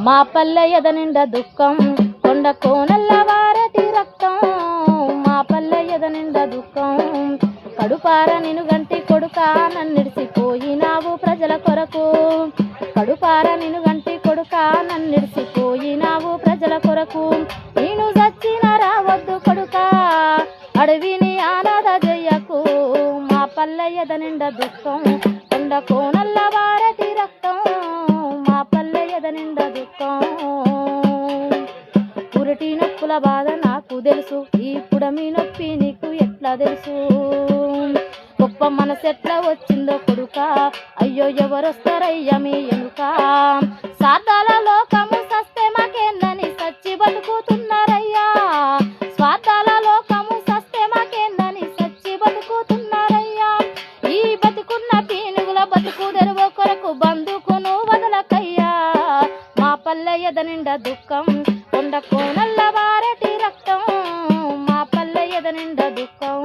మా పల్లె ఎద నిండా దుఃఖం కొండ కోనల్ల వారటి రక్తం మా పల్లె ఎద నిండా దుఃఖం కడుపార నిను గంటి కొడుక నన్నిడిసిపోయినావు ప్రజల కొరకు కడుపార నిను గంటి కొడుక నన్నిడిసిపోయినావు ప్రజల కొరకు నేను చచ్చిన రావద్దు కొడుక అడవిని ఆనాద చెయ్యకు మా పల్లె ఎద నిండా దుఃఖం కొండ కోనల్ల వారటి రక్తం మా పల్లె ఎద నిండా దుఃఖం పురటి నొప్పుల బాధ నాకు తెలుసు ఈ పుడమి నొప్పి నీకు ఎట్లా తెలుసు గొప్ప మనసు ఎట్లా వచ్చిందో కొడుక అయ్యో ఎవరొస్తారయ్యా మీ ఎనుక సాధాల లోకము సస్తే మాకేందని సచ్చి బతుకుతున్నారయ్యా స్వార్థాల లోకము సస్తే మాకేందని సచ్చి బతుకుతున్నారయ్యా ఈ బతుకున్న పీనుగుల బతుకు తెరువు కొరకు బందుకును వదలకయ్యా మా పల్లె ఎద నిండా దుఃఖం కొండ కోనల్ల వారటి రక్తం మా పల్లె ఎద నిండా దుఃఖం